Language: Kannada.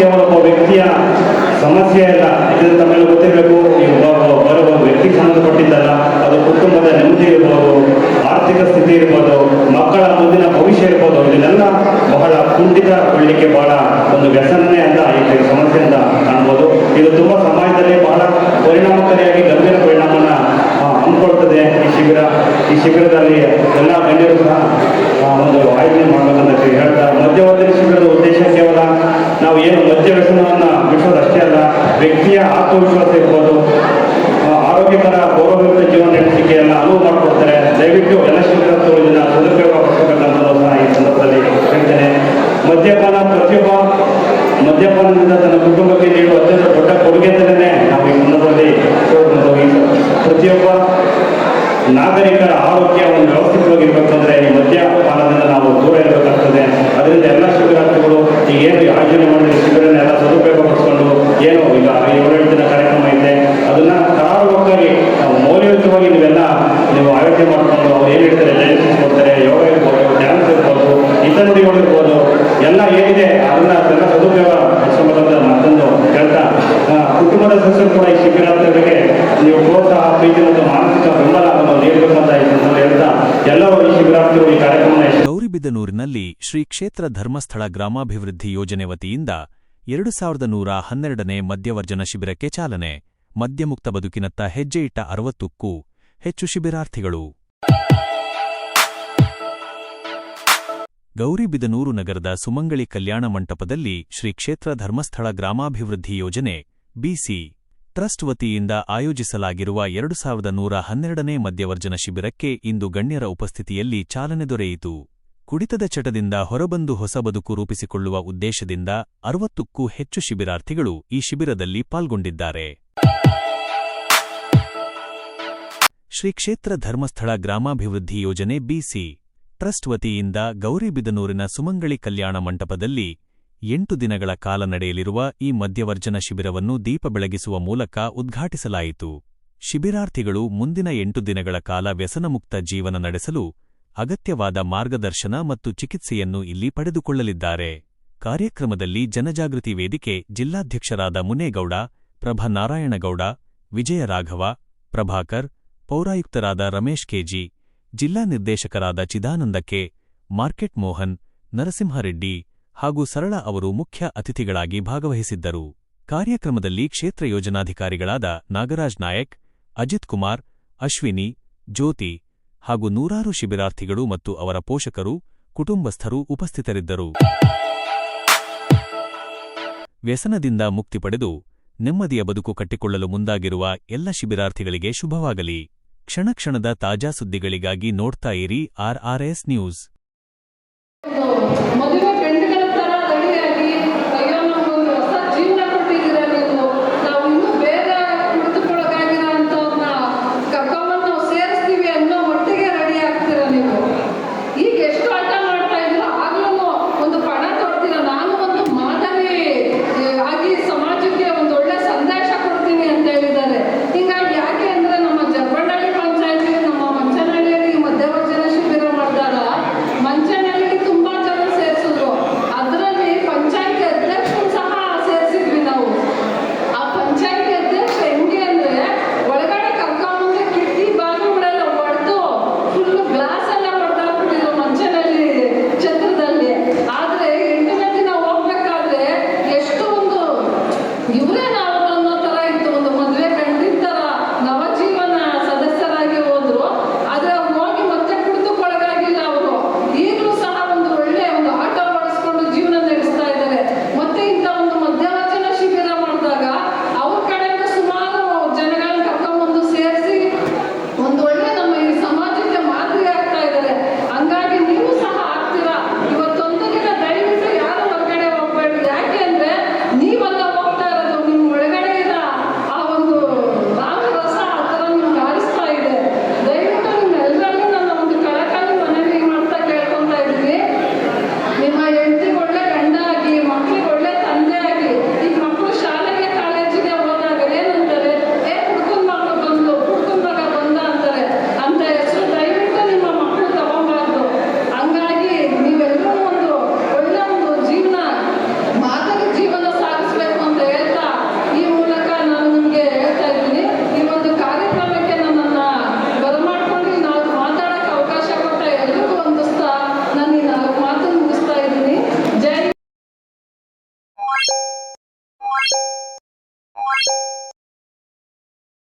ಕೇವಲ ಒಬ್ಬ ವ್ಯಕ್ತಿಯ ಸಮಸ್ಯೆ ಅಲ್ಲ, ಇದು ತಮಗೆ ಗೊತ್ತಿರಬೇಕು. ಬರುವ ವ್ಯಕ್ತಿಗೆ ಸಂಬಂಧಪಟ್ಟಿದ್ದಲ್ಲ, ಅದು ಕುಟುಂಬದ ನೆಮ್ಮದಿ ಇರ್ಬೋದು, ಆರ್ಥಿಕ ಸ್ಥಿತಿ ಇರ್ಬೋದು, ಮಕ್ಕಳ ಮುಂದಿನ ಭವಿಷ್ಯ ಇರ್ಬೋದು, ಇದನ್ನೆಲ್ಲ ಬಹಳ ಕುಂಠಿತಗೊಳ್ಳಿಕ್ಕೆ ಬಹಳ ಒಂದು ವ್ಯಸನನೇ ಅಂತ ಈ ಸಮಸ್ಯೆ ಅಂತ ಕಾಣ್ಬೋದು. ಇದು ತುಂಬ ಸಮಾಜದಲ್ಲಿ ಬಹಳ ಪರಿಣಾಮಕಾರಿಯಾಗಿ ಗಂಭೀರ ಪರಿಣಾಮನ ಹಮ್ಮಿಕೊಳ್ತದೆ. ಈ ಶಿಬಿರದಲ್ಲಿ ಎಲ್ಲ ಗಣ್ಯರು ಸಹ ಒಂದು ಆಯೋಜನೆ ಮಾಡಬೇಕಂತ ಹೇಳ್ತಾ, ಮಧ್ಯವರ್ತಿ ಶಿಬಿರದ ಉದ್ದೇಶ ಕೇವಲ ನಾವು ಏನು ಮದ್ಯ ವ್ಯಸನವನ್ನು ಬಿಡಿಸೋದಷ್ಟೇ ಅಲ್ಲ, ವ್ಯಕ್ತಿಯ ಆತ್ಮವಿಶ್ವಾಸ ಇರ್ಬೋದು, ಆರೋಗ್ಯಕರ ಗೌರವಯುತ ಜೀವನ ನಡೆಸಲಿಕ್ಕೆ ಎಲ್ಲ ಅನುವು ಮಾಡಿಕೊಡ್ತಾರೆ. ದಯವಿಟ್ಟು ಎಲ್ಲ ಶಿಬಿರಗಳು ಇದನ್ನು ಸದುಪಯೋಗ ಪಡಿಸಬೇಕಂತಲೂ ಸಹ ಈ ಸಂದರ್ಭದಲ್ಲಿ ಹೇಳ್ತೇನೆ. ಮದ್ಯಪಾನದಿಂದ ತನ್ನ ಕುಟುಂಬಕ್ಕೆ ನೀಡುವ ಅತ್ಯಂತ ದೊಡ್ಡ ಕೊಡುಗೆ ಅಂತಲೇ ನಾವು ಈ ಸಂದರ್ಭದಲ್ಲಿ ಪ್ರತಿಯೊಬ್ಬ ನಾಗರಿಕರ ಆರೋಗ್ಯ ಒಂದು ವ್ಯವಸ್ಥಿತವಾಗಿರ್ಬೇಕು ಅಂದರೆ ಈ ಮದ್ಯಪಾನದಿಂದ ನಾವು ದೂರ ಇರಬೇಕಾಗ್ತದೆ. ಅದರಿಂದ ಎಲ್ಲ ಶಿಬಿರಾರ್ಥಿಗಳು ಏನು ಆಯೋಜನೆ ಮಾಡಿದ ಶಿಬಿರನೆಲ್ಲ ಸದುಪಯೋಗ ಪಡಿಸ್ಕೊಂಡು ಏನು ಈಗ 7 ದಿನ ಕಾರ್ಯಕ್ರಮ ಇದೆ, ಅದನ್ನ ಕಾರಣವಾಗಿ ನಾವು ಮೌಲ್ಯಯುತವಾಗಿ ನೀವು ಆಯೋಜನೆ ಮಾಡಿಕೊಂಡು ಅವ್ರು ಏನು ಹೇಳ್ತಾರೆ, ಡೈನೆಸಿಸ್ ಕೊಡ್ತಾರೆ, ಯೋಗ ಇರ್ಬೋದು, ಡ್ಯಾನ್ಸ್ ಇರ್ಬೋದು, ನುಡಿಗಳು ಇರ್ಬೋದು, ಎಲ್ಲ ಏನಿದೆ ಅದನ್ನ ಸದುಪಯೋಗ ಪಡಿಸ್ಕೊಂಬಂತ ಮತ್ತೊಂದು ಹೇಳ್ತಾ, ಕುಟುಂಬದ ಸದಸ್ಯರು ಕೂಡ ಈ ಶಿಬಿರಾರ್ಥಿಗಳಿಗೆ ನೀವು ಪ್ರೋತ್ಸಾಹ, ಪ್ರೀತಿ ಮತ್ತು ಮಾನಸಿಕ ಬೆಂಬಲ ನೀಡಬೇಕಂತ ಹೇಳ್ತಾ ಎಲ್ಲರೂ ಈ ಶಿಬಿರಾರ್ಥಿಗಳು ಈ ಕಾರ್ಯಕ್ರಮ. ಗೌರಿಬಿದನೂರಿನಲ್ಲಿ ಶ್ರೀ ಕ್ಷೇತ್ರ ಧರ್ಮಸ್ಥಳ ಗ್ರಾಮಾಭಿವೃದ್ಧಿ ಯೋಜನೆ ವತಿಯಿಂದ 2112ನೇ ಮದ್ಯವರ್ಜನ ಶಿಬಿರಕ್ಕೆ ಚಾಲನೆ. ಮದ್ಯಮುಕ್ತ ಬದುಕಿನತ್ತ ಹೆಜ್ಜೆ ಇಟ್ಟ 60ಕ್ಕೂ ಹೆಚ್ಚು ಶಿಬಿರಾರ್ಥಿಗಳು. ಗೌರಿಬಿದನೂರು ನಗರದ ಸುಮಂಗಳಿ ಕಲ್ಯಾಣ ಮಂಟಪದಲ್ಲಿ ಶ್ರೀ ಕ್ಷೇತ್ರ ಧರ್ಮಸ್ಥಳ ಗ್ರಾಮಾಭಿವೃದ್ಧಿ ಯೋಜನೆ ಬಿಸಿ ಟ್ರಸ್ಟ್ ವತಿಯಿಂದ ಆಯೋಜಿಸಲಾಗಿರುವ 2112ನೇ ಮದ್ಯವರ್ಜನ ಶಿಬಿರಕ್ಕೆ ಇಂದು ಗಣ್ಯರ ಉಪಸ್ಥಿತಿಯಲ್ಲಿ ಚಾಲನೆ ದೊರೆಯಿತು. ಕುಡಿತದ ಚಟದಿಂದ ಹೊರಬಂದು ಹೊಸ ಬದುಕು ರೂಪಿಸಿಕೊಳ್ಳುವ ಉದ್ದೇಶದಿಂದ 60ಕ್ಕೂ ಹೆಚ್ಚು ಶಿಬಿರಾರ್ಥಿಗಳು ಈ ಶಿಬಿರದಲ್ಲಿ ಪಾಲ್ಗೊಂಡಿದ್ದಾರೆ. ಶ್ರೀ ಕ್ಷೇತ್ರ ಧರ್ಮಸ್ಥಳ ಗ್ರಾಮಾಭಿವೃದ್ಧಿ ಯೋಜನೆ ಬಿಸಿ ಟ್ರಸ್ಟ್ ವತಿಯಿಂದ ಗೌರಿಬಿದನೂರಿನ ಸುಮಂಗಳಿ ಕಲ್ಯಾಣ ಮಂಟಪದಲ್ಲಿ 8 ದಿನಗಳ ಕಾಲ ನಡೆಯಲಿರುವ ಈ ಮದ್ಯವರ್ಜನ ಶಿಬಿರವನ್ನು ದೀಪ ಬೆಳಗಿಸುವ ಮೂಲಕ ಉದ್ಘಾಟಿಸಲಾಯಿತು. ಶಿಬಿರಾರ್ಥಿಗಳು ಮುಂದಿನ 8 ದಿನಗಳ ಕಾಲ ವ್ಯಸನಮುಕ್ತ ಜೀವನ ನಡೆಸಲು ಅಗತ್ಯವಾದ ಮಾರ್ಗದರ್ಶನ ಮತ್ತು ಚಿಕಿತ್ಸೆಯನ್ನು ಇಲ್ಲಿ ಪಡೆದುಕೊಳ್ಳಲಿದ್ದಾರೆ. ಕಾರ್ಯಕ್ರಮದಲ್ಲಿ ಜನಜಾಗೃತಿ ವೇದಿಕೆ ಜಿಲ್ಲಾಧ್ಯಕ್ಷರಾದ ಮುನೇಗೌಡ, ಪ್ರಭಾ ನಾರಾಯಣಗೌಡ, ವಿಜಯರಾಘವ, ಪ್ರಭಾಕರ್, ಪೌರಾಯುಕ್ತರಾದ ರಮೇಶ್ ಕೆಜಿ, ಜಿಲ್ಲಾ ನಿರ್ದೇಶಕರಾದ ಚಿದಾನಂದ ಕೆ, ಮಾರ್ಕೆಟ್ ಮೋಹನ್, ನರಸಿಂಹರೆಡ್ಡಿ ಹಾಗೂ ಸರಳ ಅವರು ಮುಖ್ಯ ಅತಿಥಿಗಳಾಗಿ ಭಾಗವಹಿಸಿದ್ದರು. ಕಾರ್ಯಕ್ರಮದಲ್ಲಿ ಕ್ಷೇತ್ರ ಯೋಜನಾಧಿಕಾರಿಗಳಾದ ನಾಗರಾಜ್ ನಾಯಕ್, ಅಜಿತ್ ಕುಮಾರ್, ಅಶ್ವಿನಿ, ಜ್ಯೋತಿ ಹಾಗೂ ನೂರಾರು ಶಿಬಿರಾರ್ಥಿಗಳು ಮತ್ತು ಅವರ ಪೋಷಕರು, ಕುಟುಂಬಸ್ಥರು ಉಪಸ್ಥಿತರಿದ್ದರು. ವ್ಯಸನದಿಂದ ಮುಕ್ತಿ ಪಡೆದು ನೆಮ್ಮದಿಯ ಬದುಕು ಕಟ್ಟಿಕೊಳ್ಳಲು ಮುಂದಾಗಿರುವ ಎಲ್ಲ ಶಿಬಿರಾರ್ಥಿಗಳಿಗೆ ಶುಭವಾಗಲಿ. ಕ್ಷಣ ಕ್ಷಣದ ತಾಜಾ ಸುದ್ದಿಗಳಿಗಾಗಿ ನೋಡ್ತಾ ಇರಿ RRS ನ್ಯೂಸ್. ಮಂಚನಹಳ್ಳಿಯಲ್ಲಿ ತುಂಬಾ ಜನ ಸೇರಿಸಿದ್ರು.